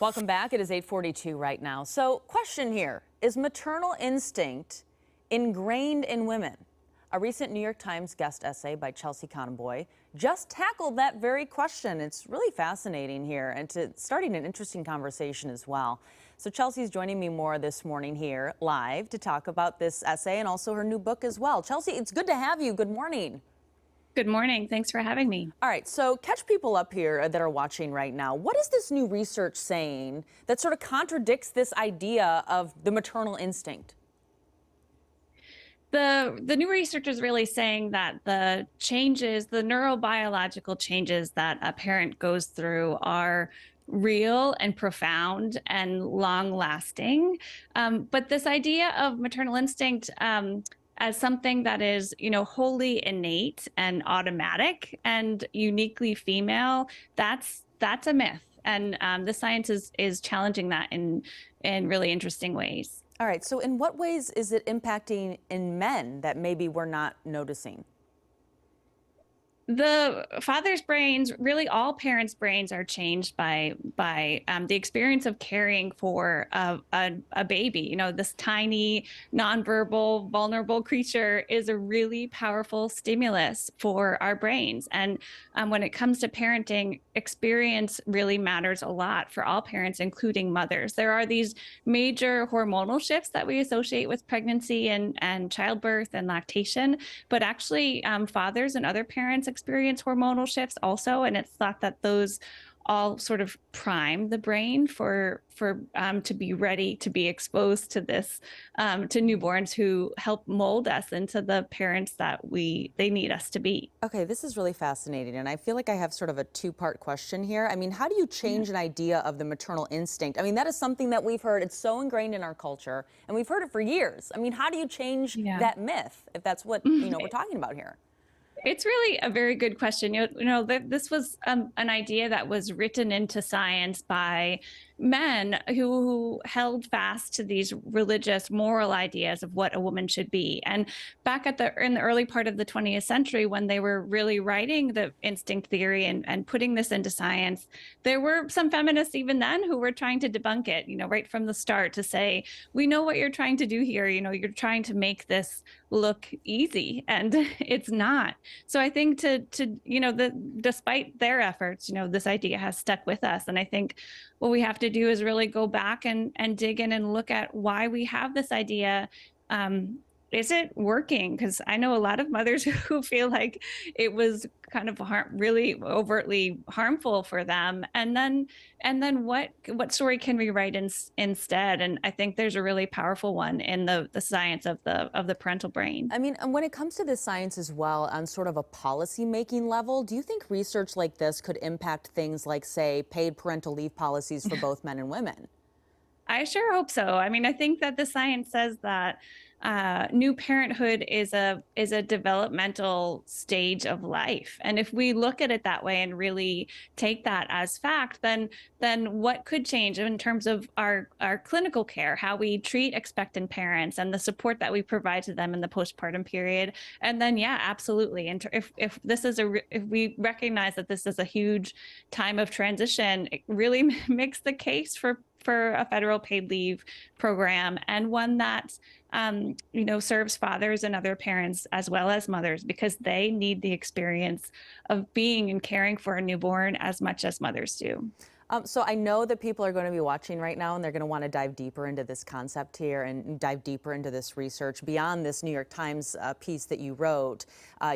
Welcome back. It is 8:42 right now. So, question here, is maternal instinct ingrained in women? A recent New York Times guest essay by Chelsea Conaboy just tackled that very question. It's really fascinating here and starting an interesting conversation as well. So Chelsea's joining me more this morning here live to talk about this essay and also her new book as well. Chelsea, it's good to have you. Good morning. Good morning. Thanks for having me. All right, so catch people up here that are watching right now. What is this new research saying that sort of contradicts this idea of the maternal instinct? The new research is really saying that the changes, the neurobiological changes that a parent goes through are real and profound and long lasting. But this idea of maternal instinct as something that is, wholly innate and automatic and uniquely female, that's a myth. And the science is challenging that in really interesting ways. All right, so in what ways is it impacting in men that maybe we're not noticing? The father's brains, really all parents' brains, are changed by the experience of caring for a baby. This tiny, nonverbal, vulnerable creature is a really powerful stimulus for our brains. And when it comes to parenting, experience really matters a lot for all parents, including mothers. There are these major hormonal shifts that we associate with pregnancy and childbirth and lactation, but actually fathers and other parents experience hormonal shifts also, and it's thought that those all sort of prime the brain for to be ready to be exposed to this to newborns who help mold us into the parents that they need us to be. Okay, this is really fascinating, and I feel like I have sort of a two-part question here. I mean, how do you Yeah. change an idea of the maternal instinct? I mean, that is something that we've heard. It's so ingrained in our culture, and we've heard it for years. I mean, how do you change Yeah. that myth, if that's what, we're talking about here? It's really a very good question. This was an idea that was written into science by men who held fast to these religious, moral ideas of what a woman should be. And back in the early part of the 20th century, when they were really writing the instinct theory and putting this into science, there were some feminists even then who were trying to debunk it, right from the start, to say, we know what you're trying to do here. You're trying to make this look easy, and it's not. So I think despite their efforts, this idea has stuck with us. And I think what we have to do is really go back and dig in and look at why we have this idea. Is it working? Because I know a lot of mothers who feel like it was kind of really overtly harmful for them. And then what story can we write instead? And I think there's a really powerful one in the science of the parental brain. I mean, and when it comes to this science as well, on sort of a policy-making level, do you think research like this could impact things like, say, paid parental leave policies for both men and women? I sure hope so. I mean, I think that the science says that new parenthood is a developmental stage of life, and if we look at it that way and really take that as fact, then what could change in terms of our clinical care, how we treat expectant parents, and the support that we provide to them in the postpartum period, and then yeah, absolutely. And if this is if we recognize that this is a huge time of transition, it really makes the case for a federal paid leave program, and one that serves fathers and other parents as well as mothers, because they need the experience of being and caring for a newborn as much as mothers do. So I know that people are going to be watching right now and they're going to want to dive deeper into this concept here and dive deeper into this research beyond this New York Times piece that you wrote.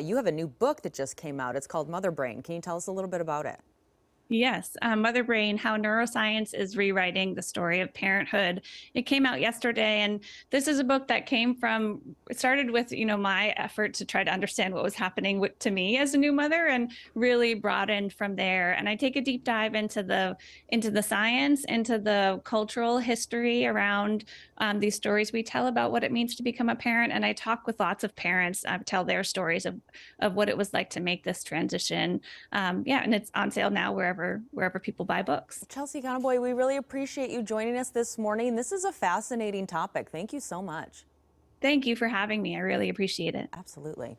You have a new book that just came out. It's called Mother Brain. Can you tell us a little bit about it? Yes, Mother Brain, How Neuroscience is Rewriting the Story of Parenthood. It came out yesterday, and this is a book that it started with, my effort to try to understand what was happening to me as a new mother, and really broadened from there. And I take a deep dive into the science, into the cultural history around these stories we tell about what it means to become a parent. And I talk with lots of parents, tell their stories of what it was like to make this transition. And it's on sale now wherever people buy books. Chelsea Conaboy, we really appreciate you joining us this morning. This is a fascinating topic. Thank you so much. Thank you for having me. I really appreciate it. Absolutely.